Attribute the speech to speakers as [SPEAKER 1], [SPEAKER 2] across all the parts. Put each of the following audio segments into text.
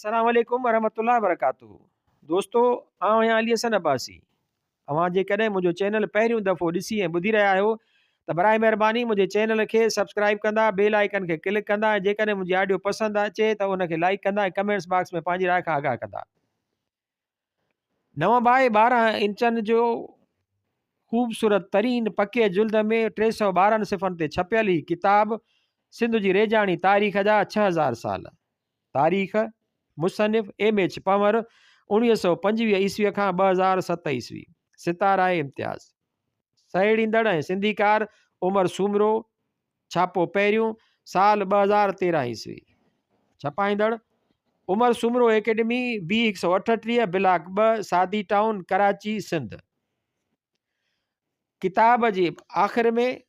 [SPEAKER 1] अस्सलाम वालेकुम वरहमतुल्लाहि वबरकातुहू। दोस्तों, आउं आहियां अली हसन अब्बासी। तव्हां जेकॾहिं मुंहिंजो चैनल पहिरियों दफ़ो ॾिसी ऐं ॿुधी रहिया आहियो, त बराए महिरबानी मुंहिंजे चैनल खे सब्सक्राइब कंदा, बेल आइकन खे क्लिक कंदा ऐं जेकॾहिं मुंहिंजी ऑडियो पसंदि अचे त उनखे लाइक कंदा ऐं कमेंट्स बॉक्स में पंहिंजी राय खां आगाह कंदा। 9 बाय 12 इंचनि जो ख़ूबसूरत तरीन पके जुल्द में 312 सिफ़नि ते छपियल ही किताब सिंध जी रेजाणी तारीख़ जा 6000 साल। तारीख़ मुसनिफ़ एम.एच. पंवर 1925 ईस्वीअ खां 2007 ईस्वी। सितारा इम्तियाज़। सहेड़ींदड़ ऐं सिंधीकार उमर सूमरो। छापो पहिरियों साल 2013 ईस्वी। छपाईंदड़ उमर सूमरो एकेडमी B138 ब्लॉक 2 सादी टाउन कराची सिंध। किताब जे आख़िर में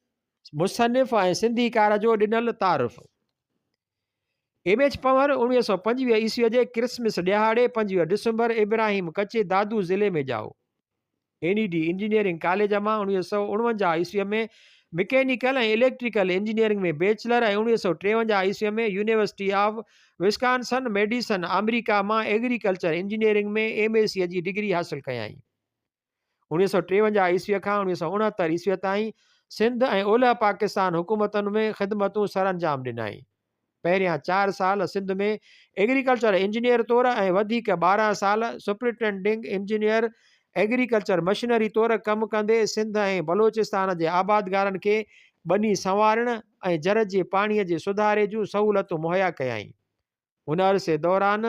[SPEAKER 1] मुसनिफ़ ऐं सिंधीकार जो ॾिनल तारुफ़। एम.एच. पंवर 1925 ईस्वीअ जे क्रिसमस ॾियारे 25 डिसंबर इब्राहिम कचे दादू ज़िले में ॼाओ। NED इंजीनियरिंग कॉलेज मां 1949 ईस्वीअ में मैकेनिकल ऐं इलेक्ट्रिकल इंजीनियरिंग में बैचलर ऐं 1953 ईस्वीअ में university of Wisconsin Madison America मां एग्रीकल्चर इंजीनियरिंग में MSc जी डिग्री हासिल कयाई। 1953 ईस्वीअ खां 1969 ईस्वीअ ताईं सिंध ऐं ओलह पाकिस्तान हुकूमतुनि में ख़िदमतूं सरअंजाम ॾिनाई। पहिरियां 4 साल सिंध में एग्रीकल्चर इंजीनियर तौरु ऐं वधीक 12 साल सुपरिटेंडिंग इंजीनियर एग्रीकल्चर मशीनरी तौरु कमु कंदे सिंध ऐं बलोचिस्तान जे आबादगारनि खे ॿनी संवारण ऐं जर जे पाणीअ जे सुधारे जूं सहूलियतूं मुहैया कयाई। हुन अरसे दौरान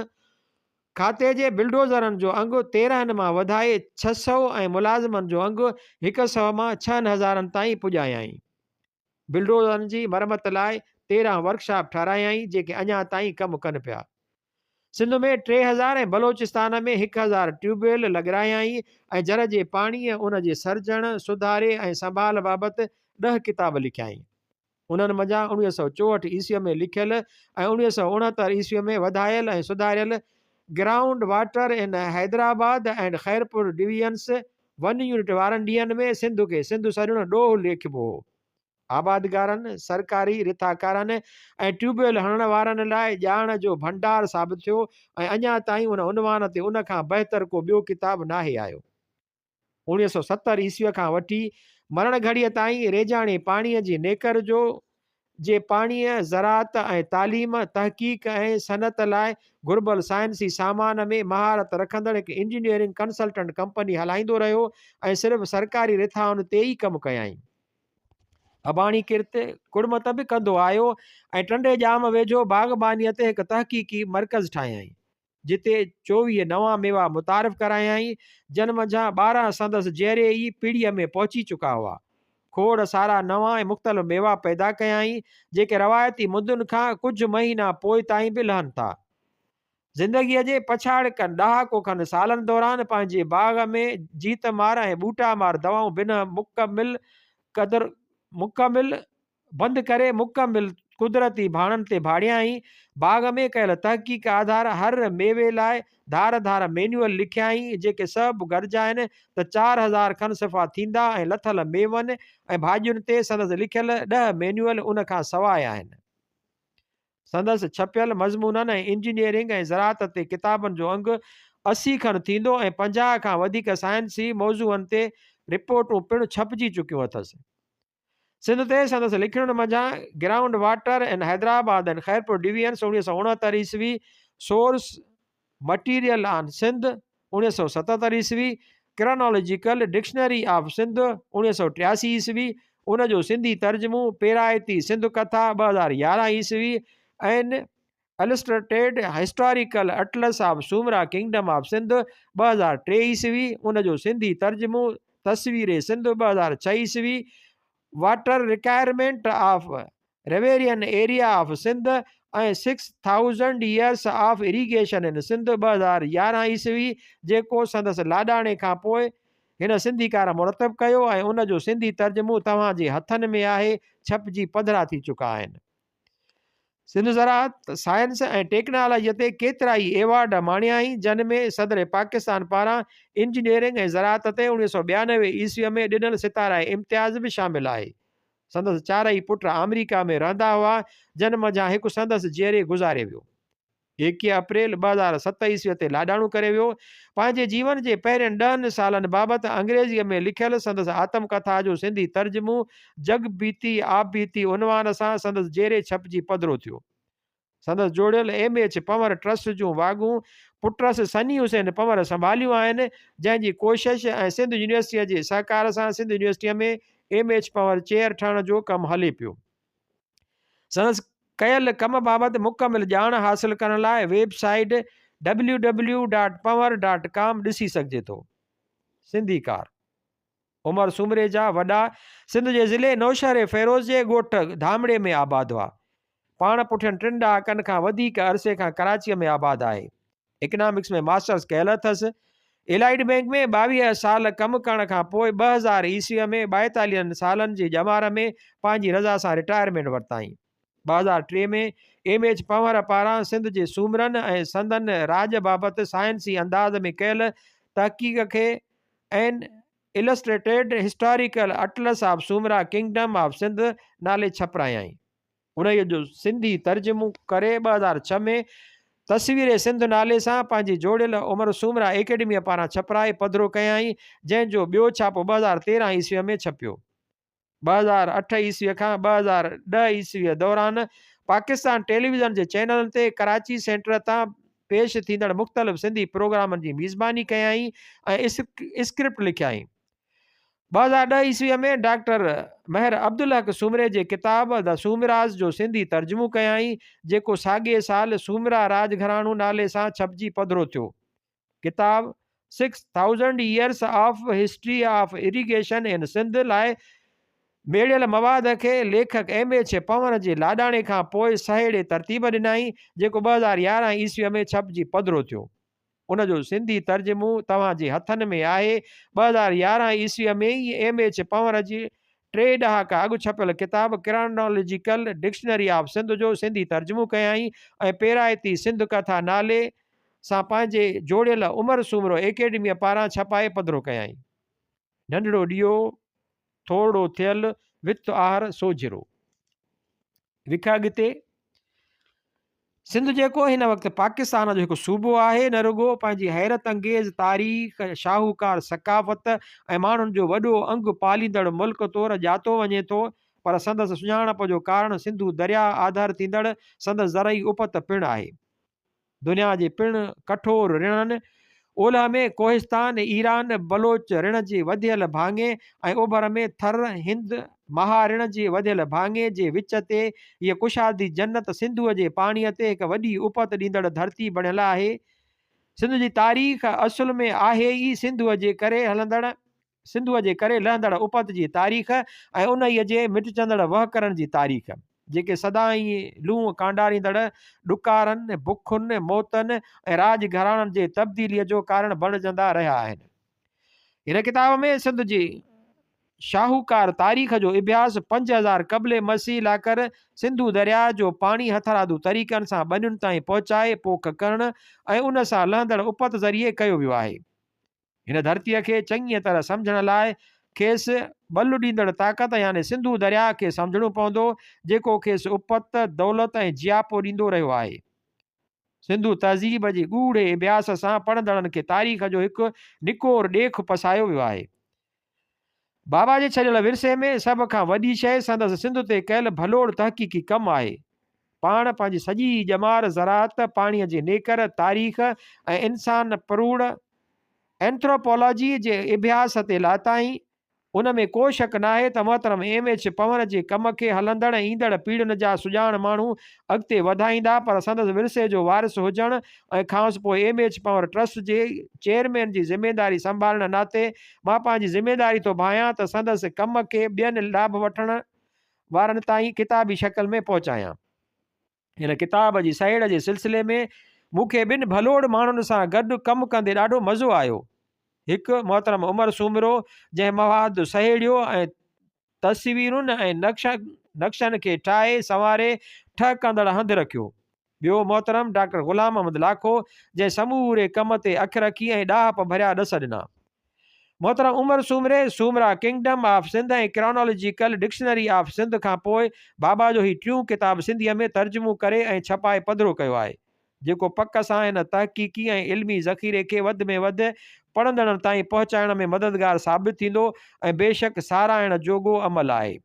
[SPEAKER 1] खाते जे बिल्डोज़रनि जो अंगु 13 मां वधाए 600 ऐं मुलाज़िमनि जो अंगु 100 मां 6000 ताईं पुॼायाई। बिल्डोज़रनि जी मरमत लाइ 13 वर्कशॉप ठारायाई जेके अञा ताईं कमु कनि पिया। सिंध में 3000 ऐं बलोचिस्तान में 1000 ट्यूबवेल लॻारायाई ऐं जर जे पाणीअ उन जे सर्जण सुधारे ऐं संभाल बाबति 10 किताब लिखियाई। उन्हनि मंझां 1964 ईस्वीअ में लिखियल ऐं 1969 ईस्वीअ में वधायल ऐं सुधारियल ground water in Hyderabad and Khairpur divisions 1 unit वारनि ॾींहंनि में सिंध खे सिंध सरिणो ॾोहु लिखिबो हो। आबादगारनि, सरकारी रिथाकारनि ऐं ट्यूबवेल हणण वारनि लाइ ॼाण जो भंडार साबित थियो ऐं अञा ताईं उन उनवान ते उन खां बहितर को ॿियो किताबु नाहे आयो। 1970 ईस्वीअ खां वठी मरण घड़ीअ ताईं रेजाणे पाणीअ जी नेकर जो जे पाणीअ ज़राअत ऐं तालीम तहक़ीक़ ऐं सनत लाइ घुर्बल साइंसी सामान में महारत रखंदड़ हिकु इंजीनियरिंग कंसल्टेंट कंपनी हलाईंदो रहियो ऐं सिर्फ़ु सरकारी रिथाउनि ते ई कमु कयाई। अबाणी किर्त कुड़मत बि कंदो आयो ऐं टंडे जाम वेझो बाग़बानीअ ते हिकु तहक़ीक़ी मर्कज़ ठाहियईं जिते 24 नवां मेवा मुतारिफ़ करायाई जन मंझां 12 संदसि जहिड़े ई पीढ़ीअ में पहुची चुका हुआ। खोड़ सारा नवां ऐं मुख़्तलिफ़ मेवा पैदा कयाई जेके रवायती मुद्दुनि खां कुझु महीना पोइ ताईं बि लहनि था। ज़िंदगीअ जे पछाड़िकनि ॾहाको खनि सालनि दौरान पंहिंजे बाग़ में जीतमार ऐं ॿूटामार दवाऊं बिन मुकमिल बंदि करे मुकमिल कुदरती भाणनि ते भाड़ियाई। बाग़ में कयल तहक़ीक़ आधार हर मेवे लाइ धार धार मैन्यूअल लिखियाई जेके सभु गॾिजा आहिनि त 4000 खनि सिफ़ा थींदा ऐं लथल मेवनि ऐं भाॼियुनि ते संदसि लिखियल 10 मैन्यूअल उन खां सवाइ आहिनि। संदसि छपियल मज़मूननि ऐं इंजीनियरिंग ऐं ज़राअत ते किताबनि जो अंगु 80 खनि थींदो ऐं 50 खां वधीक साइंसी मौज़ूअनि ते रिपोर्टूं पिणु छपिजी चुकियूं अथसि। सिंध ते संदसि लिखण मंझां ground water in Hyderabad and Khairpur divisions 1969 ईस्वी, सोर्स मटीरियल ऑन सिंध 1977 ईस्वी, क्रॉनोलॉजिकल डिक्शनरी ऑफ सिंध 1983 ईस्वी, उन जो सिंधी तर्जुमो पेरायती सिंध कथा 2011 ईस्वी and illustrated historical atlas of Soomra kingdom of Sindh 2003 ईस्वी, उन जो सिंधी तर्जुमो तस्वीर सिंध 2006 ईस्वी, water requirement of riverian area of Sindh ऐं 6000 ईयर्स ऑफ इरीगेशन इन सिंध 2011 ईस्वी जेको संदसि लाॾाणे खां पोइ हिन सिंधीकार मुरतब कयो ऐं उन जो सिंधी तर्जुमो तव्हांजे हथनि में आहे, छपिजी पधरा थी चुका आहिनि। सिंध ज़राअत साइंस ऐं टेक्नोलॉजीअ ते केतिरा ई एवार्ड माणियाई जिन में सदर पाकिस्तान पारां इंजीनियरिंग ऐं ज़राअत ते 1992 ईस्वीअ में ॾिनल सितारा इम्तियाज़ बि शामिल आहे। संदसि 4 पुट अमेरिका में रहंदा हुआ जिन मंझां हिकु संदसि जीअरे गुज़ारे वियो। 21 अप्रैल 2007 ईस्वीअ ते लाॾाणो करे वियो। पंहिंजे जीवन जे पहिरियनि 10 सालनि बाबति अंग्रेज़ीअ में लिखियल संदसि आत्मकथा जो सिंधी तर्जुमो जग बीती आप बीती उनवान सां संदसि जेरे छपजी पधिरो थियो। संदसि जोड़ियल MH पंवर ट्रस्ट जूं वागूं पुटरस सनी हुसैन पंवर संभालियूं आहिनि, जंहिंजी कोशिश ऐं सिंध यूनिवर्सिटीअ जे सहकार सां सिंध यूनिवर्सिटीअ में MH पंवर चेयर ठहण जो कमु हले पियो। संदसि कयल कम बाबति मुकमिल ॼाण हासिल करण लाइ वेबसाइट www.panwar.com ॾिसी सघिजे थो। सिंधीकार उमर सूमरेजा वॾा सिंध जे ज़िले नौशहर फ़ैरोज़ जे ॻोठ धामड़े में आबाद हुआ। पाण पुठियनि 3 ॾहाकनि खां वधीक अरसे खां कराचीअ में आबाद आहे। इकनॉमिक्स में मास्टर्स कयल अथसि। एलाइड बैंक में 22 साल कमु करण खां पोइ 2000 ईस्वीअ में 42 सालनि जी ॼमार में पंहिंजी रज़ा सां रिटायरमेंट वरिताईं। 2003 में MH पंवर पारां सिंध जे सूमरनि ऐं संदन राज बाबति साइंसी अंदाज़ में कयल तहक़ीक़ खे an illustrated historical atlas of Soomra kingdom of Sindh नाले छपरायई। उन जो सिंधी तर्जुमो करे 2006 में तस्वीर सिंध नाले सां पंहिंजी जोड़ियल उमर सूमरा एकेडमीअ पारां छपराए पधिरो कयई, जंहिंजो ॿियो छापो 2013 ईस्वीअ में छपियो। 2008 ईस्वीअ खां 2010 ईस्वीअ दौरान पाकिस्तान टेलीविज़न जे चैनलनि ते कराची सेंटर तां पेश थींदड़ मुख़्तलिफ़ सिंधी प्रोग्रामनि जी मेज़बानी कयई ऐं स्क्रिप्ट लिखियाई। 2010 ईस्वीअ में डॉक्टर महर अब्दुल हक सूमरे जे किताब द सूमराज़ जो सिंधी तर्जुमो कयई, जेको साॻिए साल सूमरा राज घराणो नाले सां छपजी पधिरो थियो। किताब 6000 years of history of irrigation in Sindh लाइ मेड़ियल मवाद खे लेखक MH पंवर जे लाॾाणे खां पोइ सहेड़े तरतीब ॾिनई, जेको 2011 ईस्वीअ में छपजी पधिरो थियो। उनजो सिंधी तर्जुमो तव्हांजे हथनि में आहे। 2011 ईस्वीअ में ई MH पंवर जी 3 ॾहाका अॻु छपियल किताब क्रोनोलॉजिकल डिक्शनरी ऑफ सिंध जो सिंधी तर्जुमो कयई ऐं पेराइती सिंध कथा नाले सां पंहिंजे जोड़ियल उमर सूमरो एकेडमीअ पारां छपाए पधिरो कयई। नंढड़ो ॾियो थोरो थियल वित आहार सोजरो। विख अॻिते सिंध जेको हिन वक़्तु पाकिस्तान जो हिकु सूबो आहे, न रुगो पंहिंजी हैरत अंगेज़ तारीख़, शाहूकार सकाफ़त ऐं माण्हुनि जो वॾो अंग पालींदड़ मुल्क तौरु ॼातो वञे थो, पर संदसि सुञाणप जो कारण सिंधु दरिया आधार थींदड़ संदसि ज़रई उपत पिणु आहे। दुनिया जे पिणु कठोर रिणनि ओलह में कोहिस्तान, ईरान, बलोच रिण जे वधियल भाङे ऐं ओभर में थर, हिंद महारिण जे वधियल भाङे जे विच ते हीअ कुशादी जन्नत सिंधुअ जे पाणीअ ते हिकु वॾी उपत ॾींदड़ धरती बणियल आहे। सिंध जी तारीख़ असुल में आहे ई सिंधुअ जे करे लहंदड़ उपत जी तारीख़ ऐं उन्हीअ जे मिटजंदड़ वहकरनि जी तारीख़, जेके सदाईं लूह कांडारींदड़ ॾुकारनि, बुखुनि, मौतनि ऐं राज घराणनि जे तब्दीलीअ जो कारण बणिजंदा रहिया आहिनि। हिन किताब में सिंध जी शाहूकार तारीख़ जो इतिहास 5000 क़ब्ले मसीह लाकर सिंधु दरिया जो पाणी हथरादू तरीक़नि सां ॿनियुनि ताईं पहुचाए पोख करण ऐं उन सां लहंदड़ उपत ज़रिए कयो वियो आहे। हिन धरतीअ खे चङीअ तरह सम्झण लाइ खेसि बल ॾींदड़ ताक़त यानी सिंधु दरिया खे सम्झणो पवंदो, जेको खेसि उपत, दौलत ऐं जियापो ॾींदो रहियो आहे। सिंधु तहज़ीब जी ॻूढ़े इतिहास सां पढ़ंदड़नि खे तारीख़ जो हिकु निकोर ॾेख पसायो वियो आहे। बाबा जे छॾियल विरसे में सभ खां वॾी शइ संदसि सिंध ते कयल भलोड़ तहक़ीक़ी कमु आहे। पाण पंहिंजी सॼी ॼमार ज़राअत, पाणीअ जे नेकर, तारीख़ ऐं इंसान परूड़ एंथ्रोपोलॉजी जे इतिहास ते लाताई। उन में को शक न आहे त मोहतरम MH पंवर जे कम खे हलंदड़ ऐं ईंदड़ पीढ़ियुनि जा सुञाण माण्हू अॻिते वधाईंदा, पर संदसि विरसे जो वारिस हुजण ऐं खांसि पोइ MH पंवर ट्रस्ट जे चेयरमैन जी ज़िम्मेदारी संभालण नाते मां पंहिंजी ज़िम्मेदारी थो भायां त संदसि कम खे ॿियनि लाभ वठण वारनि ताईं किताबी शक्ल में पहुचायां। हिन किताब जी सहेड़ जे सिलसिले में मूंखे ॿिनि भलोड़ माण्हुनि सां गॾु कमु कंदे ॾाढो मज़ो आयो। हिकु मोहतरम उमर सूमरो, जंहिं मवाद सहेड़ियो ऐं तस्वीरुनि ऐं नक्शनि खे ठाहे संवारे ठहकंदड़ हंधि रखियो। ॿियो मोहतरम डॉक्टर ग़ुलाम अहमद लाखो, जंहिं समूरे कम ते अखि रखी ऐं ॾाहप भरिया ॾस ॾिना। मोहतरम उमर सूमरे सूमरा किंगडम ऑफ सिंध ऐं क्रोनोलॉजिकल डिक्शनरी ऑफ सिंध खां पोइ बाबा जो ही टियों किताब सिंधीअ में तर्जुमो करे ऐं छपाए पधिरो कयो आहे। जेको पक सां हिन तहक़ीक़ी ऐं इल्मी ज़ख़ीरे खे वधि में वधि पढ़ंदड़नि ताईं पहुचाइण में मददगार साबित थींदो ऐं बेशक साराइण जोॻो अमल आहे।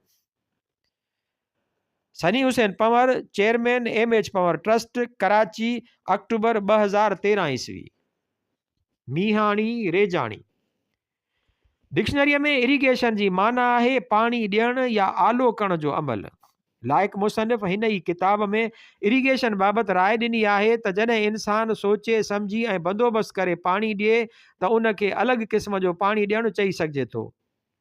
[SPEAKER 1] Sani Hussain Panhwar, chairman MH Panhwar trust, Karachi, October 2013 ईस्वी। मीहाणी रेजाणी। डिक्शनरीअ में इरिगेशन जी माना आहे पाणी ॾियणु या आलो करण जो अमल। लाइक मुसनिफ़ हिन ई किताब में इरिगेशन बाबति राय ॾिनी आहे त जॾहिं इंसान सोचे सम्झी ऐं बंदोबस्तु करे पाणी ॾिए त उनखे अलॻि क़िस्म जो पाणी ॾियणु चई सघिजे थो।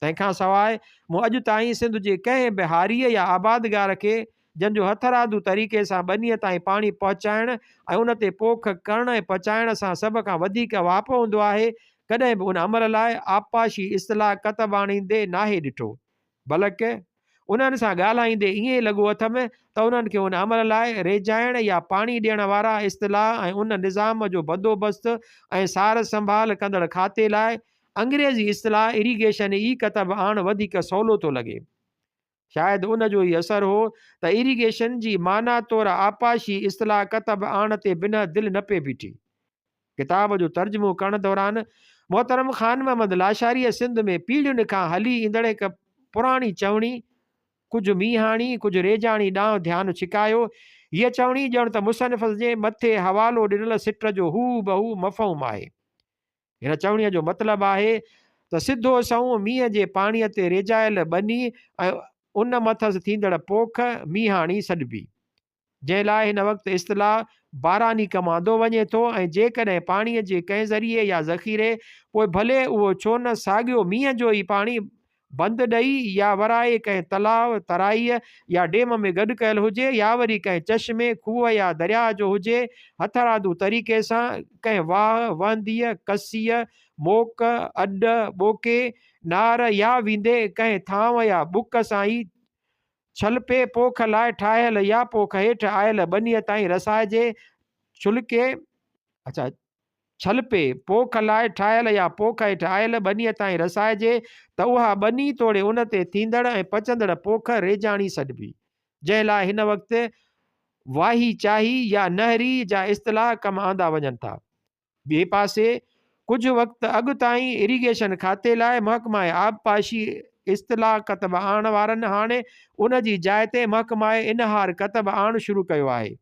[SPEAKER 1] तंहिंखां सवाइ मूं अॼु ताईं सिंध जे कंहिं बि हारीअ या आबादगार खे जंहिंजो हथरादू तरीक़े सां ॿनीअ ताईं पाणी पहुचाइण ऐं उन ते पोख करण ऐं पचाइण सां सभ खां वधीक वाप हूंदो आहे, कॾहिं बि उन अमल लाइ आपाशी इस्तलाह कतब आणींदे नाहे ॾिठो। बल्कि उन्हनि सां ॻाल्हाईंदे ईअं ई लॻो अथमि त उन्हनि खे उन अमल लाइ रेजाइण या पाणी ॾियण वारा इस्तलाह ऐं उन निज़ाम जो बंदोबस्तु ऐं सार संभाल कंदड़ खाते लाइ अंग्रेज़ी इस्तलाह इरिगेशन ई कतब आणणु वधीक सवलो थो लॻे। शायदि उन जो ई असरु हो त इरिगेशन जी माना तौरु आपाशी इस्तलाह कतब आणण ते बिना दिलि न पिए बीठी। किताब जो तर्जुमो करण दौरान मोहतरम ख़ान मोहम्मद लाशारीअ सिंध में पीढ़ियुनि खां हली ईंदड़ हिकु पुराणी चवणी कुझु मीहाणी कुझु रेजाणी ॾांहुं ध्यानु छिकायो। हीअ चवणी ॼण त मुसनिफ़ जे मथे हवालो ॾिनल सिट जो हू बहू मफ़हूम आहे। हिन चवणीअ जो मतिलबु आहे त सिधो सऊं मींहं जे पाणीअ ते रेजायल ॿनी ऐं उन मथसि थींदड़ पोख मीहाणी सॾिबी, जंहिं लाइ हिन वक़्तु इस्तलाह बारानी कमु आंदो वञे थो। ऐं जेकॾहिं पाणीअ जे कंहिं ज़रिए या ज़ख़ीरे पोइ भले उहो छो न साॻियो मींहं जो ई पाणी बंदि ॾेई या वराए कंहिं तलाउ तराईअ या डेम में गॾु कयल हुजे या वरी कंहिं चश्मे खूह या दरिया जो हुजे, हथरादू तरीक़े सां कंहिं वाह वहंदीअ कसीअ मोक अॾ ॿोके नार या विंदे कंहिं थांव या बुक सां ई छलपे पोख लाइ ठाहियल या पोख हेठि आयल ॿनीअ ताईं रसाइजे छुलके छलपे पोख लाइ ठाहियल या पोख हेठि आयल ॿनीअ ताईं रसाइजे त उहा ॿनी तोड़े उन ते थींदड़ ऐं पचंदड़ पोख रेजाणी सॾिबी, जंहिं लाइ हिन वक़्तु वाही चाही या नहरी जा इस्तलाह कमु आंदा वञनि था। ॿिए पासे कुझु वक़्तु अॻु ताईं इरिगेशन खाते लाइ महकमा आबपाशी इस्तलाह कतब आणण वारनि हाणे उन जी जाइ ते महकमा इनहार कतब आणणु शुरू कयो आहे।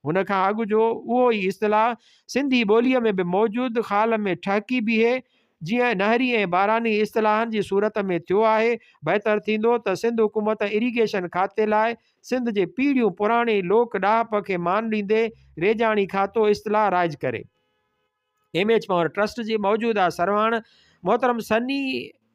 [SPEAKER 1] हुन खां अॻु जो उहो ई इस्तलाह सिंधी ॿोलीअ में बि मौजूदु ख़ाल में ठहकी बीहे जीअं नहरी ऐं बारानी इस्तलाहनि जी सूरत में थियो आहे। बहितर थींदो त सिंध हुकूमत इरिगेशन खाते लाइ सिंध जे पीढ़ियूं पुराणे लोक ॾाप खे मान ॾींदे रेजाणी खातो इस्तलाह राइज करे। MH पंवर ट्रस्ट जी मौजूदा सरवाण मोहतरम सनी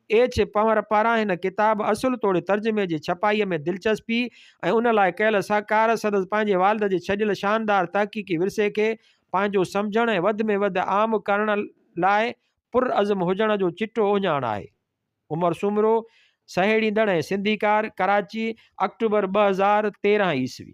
[SPEAKER 1] H पंवर पारां हिन किताब असुल तौरु तर्जुमे जी छपाईअ में दिलचस्पी ऐं उन लाइ कयल सहकार सदस पंहिंजे वालिद जे छॾियल शानदार तहक़ीक़ी विरसे खे पंहिंजो सम्झण ऐं वधि में वधि आम करण लाइ पुरअज़म हुजण जो चिटो उञाण आहे। उमर सुमरो, सहेड़ींदड़ ऐं सिंधीकार, कराची, अक्टूबर 2013 ईस्वी।